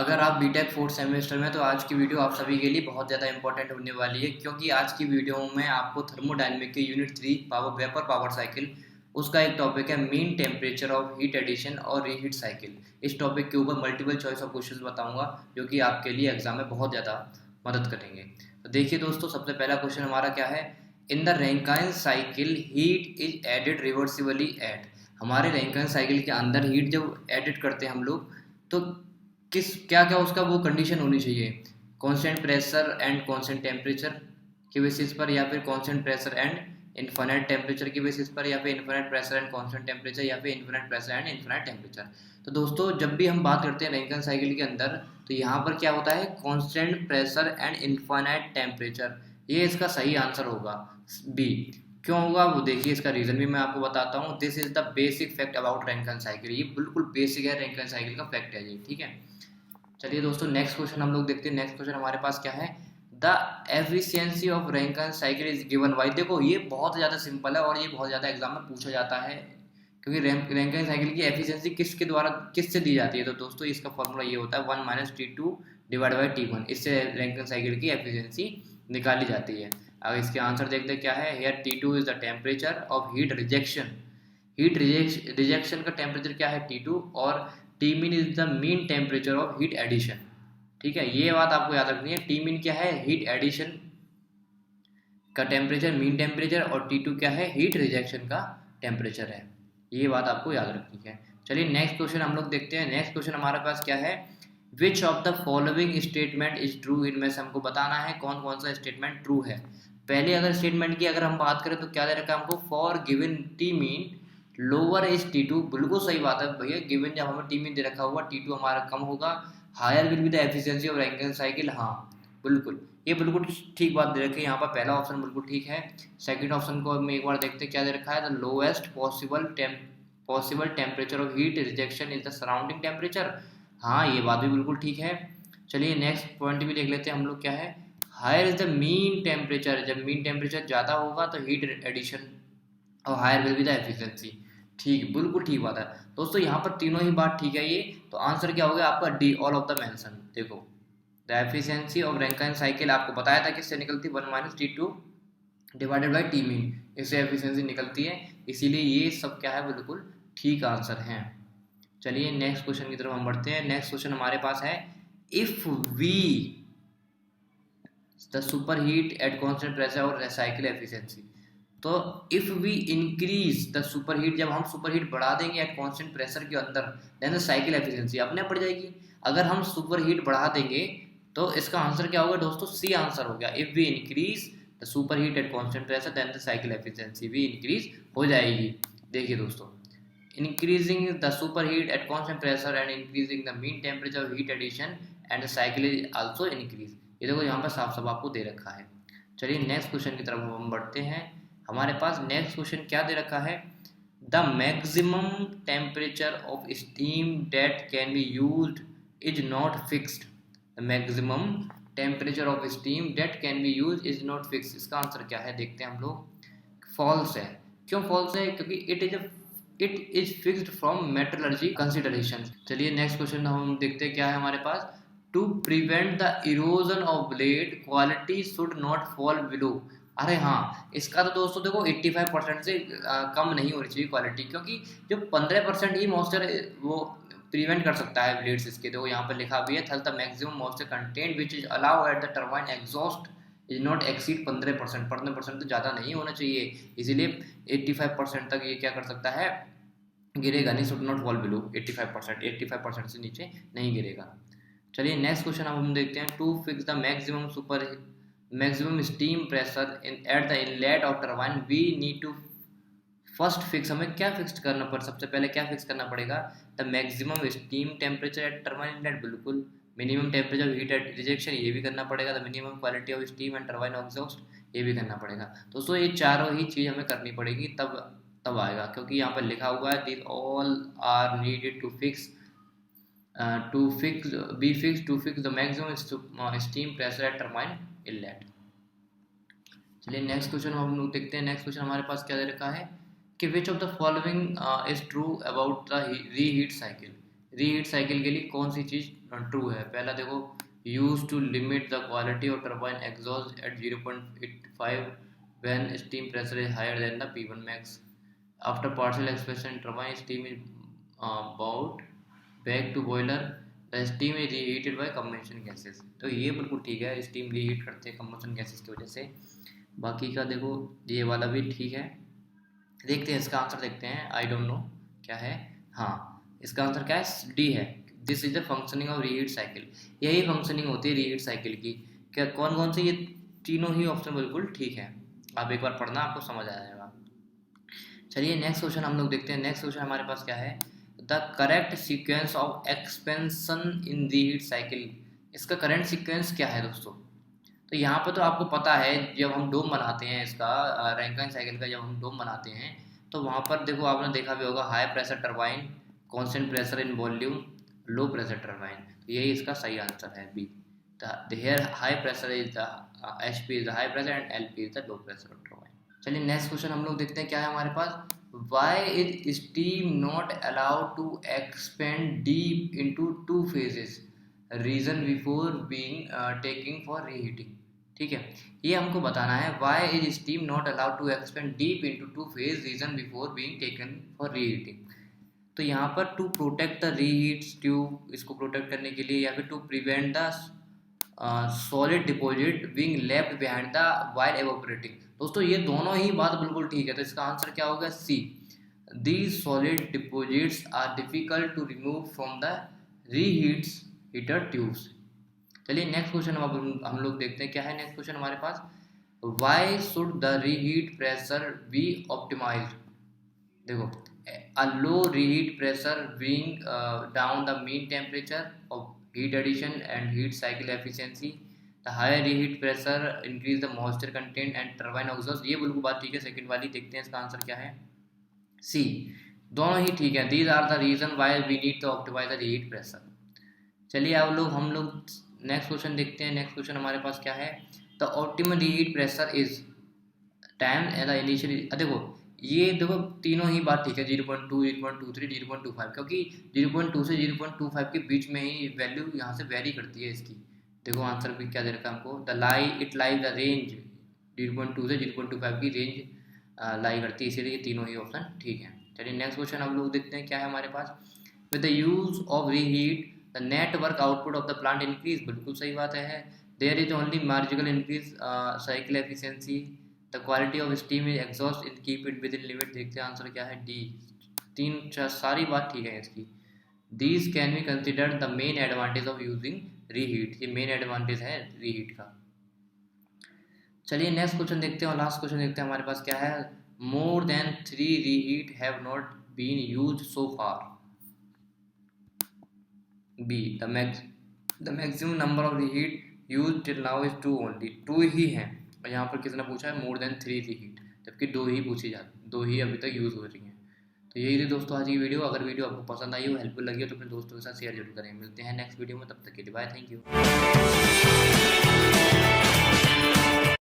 अगर आप BTech fourth semester में, तो आज की वीडियो आप सभी के लिए बहुत ज़्यादा इंपॉर्टेंट होने वाली है, क्योंकि आज की वीडियो में आपको थर्मोडायनेमिक के unit 3 power vapour power cycle उसका एक टॉपिक है mean temperature of heat addition और रीहीट साइकिल। इस टॉपिक के ऊपर मल्टीपल चॉइस ऑफ क्वेश्चंस बताऊंगा जो कि आपके लिए एग्जाम में बहुत ज़्यादा मदद करेंगे। तो देखिए दोस्तों, सबसे पहला क्वेश्चन हमारा क्या है। In the Rankine cycle heat is added reversibly at. हमारे रैंकाइन साइकिल के अंदर हीट जब एडिट करते हैं हम लोग, तो किस क्या क्या उसका वो कंडीशन होनी चाहिए। Constant pressure and constant temperature के बेसिस पर, या फिर constant pressure and infinite temperature के बेसिस पर, या फिर infinite pressure and constant temperature, या फिर infinite pressure and infinite temperature. तो दोस्तों, जब भी हम बात करते हैं रैंकिन साइकिल के अंदर, तो यहाँ पर क्या होता है, constant pressure and infinite temperature. ये इसका सही आंसर होगा बी। क्यों होगा वो देखिए, इसका रीजन भी मैं आपको बताता हूँ। This is the basic fact about Rankine cycle. ये बिल्कुल बेसिक है, रैंकिन साइकिल का फैक्ट है ये, ठीक है। चलिए दोस्तों, नेक्स्ट क्वेश्चन हम लोग देखते हैं। नेक्स्ट क्वेश्चन हमारे पास क्या है। The efficiency of Rankine cycle is given by. देखो, ये बहुत ज़्यादा सिंपल है और ये बहुत ज़्यादा एग्जाम में पूछा जाता है, क्योंकि रैंकिन साइकिल की एफिशिएंसी किसके द्वारा किससे दी जाती है। तो दोस्तों, इसका फॉर्मूला ये होता है 1 minus T2 divide by T1। इससे रैंकिन साइकिल की एफिशिएंसी निकाली जाती है। अब इसके आंसर देखते हैं क्या है। Here T2 is the temperature of heat rejection. Heat rejection का टेम्परेचर क्या है, T2। और T mean is the mean temperature of heat addition. ठीक है, ये बात आपको याद रखनी है। टी मीन क्या है, हीट एडिशन का टेम्परेचर, मीन टेम्परेचर, और T2 क्या है, हीट रिजेक्शन का टेम्परेचर है। ये बात आपको याद रखनी है। चलिए नेक्स्ट क्वेश्चन हम लोग देखते हैं। नेक्स्ट क्वेश्चन हमारे पास क्या है। विच of the following statement is true. इनमें से हमको बताना है कौन कौन सा स्टेटमेंट ट्रू है। पहले अगर स्टेटमेंट की अगर हम बात करें, तो क्या दे रखा है हमको, for given T mean lower is T2। बिल्कुल सही बात है भैया, गिवन जब हमें टी मीन दे रखा हुआ, T2 हमारा कम होगा, higher will be the efficiency of Rankine cycle. हाँ बिल्कुल, ये बिल्कुल ठीक बात दे रखी है यहाँ पर। पहला ऑप्शन बिल्कुल ठीक है। सेकंड ऑप्शन को हम एक बार देखते हैं क्या दे रखा है। The lowest possible temperature of heat rejection is the surrounding temperature. हाँ, ये बात भी बिल्कुल ठीक है। चलिए नेक्स्ट पॉइंट भी देख लेते हैं हम लोग क्या है। Higher is the mean temperature. जब मीन टेम्परेचर ज़्यादा होगा तो हीट एडिशन और higher will be the efficiency. ठीक, बिल्कुल ठीक बात है दोस्तों। यहाँ पर तीनों ही बात ठीक है ये। तो आंसर क्या हो गया आपका, D, all of the mention. देखो, the efficiency of Rankine cycle आपको बताया था किससे निकलती, 1 minus T2 divided by T mean. इससे एफिशिएंसी निकलती है, इसीलिए ये सब क्या है, बिल्कुल ठीक आंसर है। चलिए नेक्स्ट क्वेश्चन की तरफ हम बढ़ते हैं। नेक्स्ट क्वेश्चन हमारे पास है। If we the super heat at constant pressure और साइकिल एफिशिएंसी। तो if we increase the super heat, जब हम सुपर हीट बढ़ा देंगे एट कांस्टेंट प्रेशर के अंदर, देन द साइकिल एफिशिएंसी अपने आप बढ़ जाएगी। अगर हम सुपर हीट बढ़ा देंगे, तो इसका आंसर क्या होगा दोस्तों, सी आंसर हो गया। If we increase the super heat at constant pressure, then the cycle efficiency भी इंक्रीज हो जाएगी। देखिए दोस्तों, increasing the super heat at constant pressure and increasing the mean temperature of heat addition and the cycle is also increase. ये देखो यहाँ पर साफ साफ आपको दे रखा है। चलिए नेक्स्ट क्वेश्चन की तरफ हम बढ़ते हैं। हमारे पास नेक्स्ट क्वेश्चन क्या दे रखा है। The maximum temperature of steam date can be used is not fixed. The maximum temperature of steam date can be used is not fixed. इसका आंसर क्या है, देखते हैं हम लोग। फॉल्स है। क्यों फॉल्स है, क्योंकि it is fixed from metallurgy consideration. चलिए नेक्स्ट क्वेश्चन हम देखते हैं क्या है हमारे पास। To prevent the erosion of blade quality should not fall below. अरे हाँ, इसका तो दोस्तों देखो 85% से कम नहीं होनी चाहिए क्वालिटी, क्योंकि जो 15% ही मॉइस्चर वो प्रिवेंट कर सकता है ब्लेड्स इसके। देखो यहाँ पर लिखा भी है, थल the maximum moisture content which is allow at the turbine exhaust is not exceed 15%। 15% तो ज़्यादा नहीं होना चाहिए, इसीलिए 85% तक ये क्या कर सकता है, गिरेगा नहीं। Should not fall below 85%। 85% से नीचे नहीं गिरेगा। चलिए नेक्स्ट क्वेश्चन अब हम देखते हैं। To fix the maximum steam pressure at the inlet of turbine we need to first fix. हमें क्या फिक्स करना पड़, सबसे पहले क्या फिक्स करना पड़ेगा, the maximum steam temperature at turbine inlet, बिल्कुल। Minimum temperature of heat at rejection, ये भी करना पड़ेगा। The minimum quality of steam and turbine exhaust, ये भी करना पड़ेगा। दोस्तों ये चारों ही चीज़ हमें करनी पड़ेगी, तब आएगा, क्योंकि यहाँ पर लिखा हुआ है this all are needed to fix the maximum steam pressure at turbine inlet. चलिए नेक्स्ट क्वेश्चन हम लोग देखते हैं। नेक्स्ट क्वेश्चन हमारे पास क्या दे रखा है कि which of the following is true about the reheat cycle. Reheat cycle के लिए कौन सी चीज़ ट्रू है? पहला देखो, use to limit the quality of turbine exhaust at 0.85 when steam pressure is higher than the P1 max. After partial expansion turbine steam is brought back to boiler, the steam is reheated by combustion gases. तो ये बिल्कुल ठीक है, steam reheat करते हैं combustion gases की वजह से। बाकी का देखो ये वाला भी ठीक है। देखते हैं इसका आंसर, देखते हैं। आई डोंट नो क्या है। हाँ, इसका आंसर क्या है? डी है। This is the functioning of reheat cycle. यही फंक्शनिंग होती है रीहीट साइकिल की। क्या कौन कौन से? ये तीनों ही ऑप्शन बिल्कुल ठीक है। आप एक बार पढ़ना, आपको समझ आ जाएगा। चलिए नेक्स्ट क्वेश्चन हम लोग देखते हैं। नेक्स्ट क्वेश्चन हमारे पास क्या है? The correct sequence of expansion in reheat cycle. इसका करेंट सीक्वेंस क्या है दोस्तों? तो यहाँ पर तो आपको पता है, जब हम डोम बनाते हैं इसका, रैंकिन साइकिल का जब हम डोम बनाते हैं, तो वहाँ पर देखो आपने देखा भी होगा, high pressure turbine, constant pressure in volume, low pressure turbine. तो यही इसका सही आंसर है, B. Here high pressure is the HP is the high pressure and LP is the low pressure turbine. चलिए नेक्स्ट क्वेश्चन हम लोग देखते हैं क्या है हमारे पास। Why is steam not allowed to expand deep into two phases, reason before being taking for reheating. ठीक है, ये हमको बताना है। Why is steam not allowed to expand deep into two phase, reason before being taken for reheating. तो यहाँ पर to protect the reheat tube, इसको प्रोटेक्ट करने के लिए, या फिर to prevent the solid deposit being left behind the while evaporating. दोस्तों ये दोनों ही बात बिल्कुल ठीक है, तो इसका आंसर क्या होगा? C. These solid deposits are difficult to remove from the reheats heater tubes. चलिए नेक्स्ट क्वेश्चन हम लोग देखते हैं क्या है नेक्स्ट क्वेश्चन हमारे पास। Why should the reheat pressure be optimised? देखो, a low reheat pressure bring down the mean temperature of heat addition and heat cycle efficiency. The higher reheat pressure increase the moisture content and turbine exhaust. ये बिल्कुल बात ठीक है second वाली। देखते हैं इसका आंसर क्या है। सी, दोनों ही ठीक है। These are the reason why we need to optimize the reheat pressure. चलिए अब हम लोग नेक्स्ट क्वेश्चन देखते हैं। नेक्स्ट क्वेश्चन हमारे पास क्या है? The optimal reheat pressure is time and the initial. देखो ये देखो तीनों ही बात ठीक है, 0.2, 0.23, 0.25, क्योंकि 0.2 से 0.25 के बीच में ही वैल्यू यहाँ से वेरी करती है इसकी। देखो आंसर भी क्या दे रखा है हमको, इट लाइज द रेंज 0.2 से 0.25 की रेंज लाई करती है, इसीलिए तीनों ही ऑप्शन ठीक है। चलिए नेक्स्ट क्वेश्चन हम लोग देखते हैं क्या है हमारे पास। With the use of reheat the net work output of the plant increase. बिल्कुल सही बात है। There is only marginal increase cycle efficiency. The quality of steam is exhaust in keep it within limit. देखते हैं answer क्या है। D. तीन सारी बात ठीक है इसकी। These can be considered the main advantage of using reheat. ये मेन एडवांटेज है रीहीट का। चलिए नेक्स्ट क्वेश्चन देखते हैं और लास्ट क्वेश्चन देखते हैं हमारे पास क्या है। More than 3 reheat have not been used so far. B, the maximum number of reheat used till now is 2 only. 2 ही हैं, और यहाँ पर किसने पूछा है? मोर देन 3 रीहीट, जबकि 2 ही पूछी जाती, 2 ही अभी तक यूज़ हो रही हैं। तो यही थी दोस्तों आज की वीडियो। अगर वीडियो आपको पसंद आई हो, हेल्पफुल लगी हो, तो अपने दोस्तों के साथ शेयर जरूर करें। मिलते हैं नेक्स्ट वीडियो में, तब तक के लिए बाय, थैंक यू।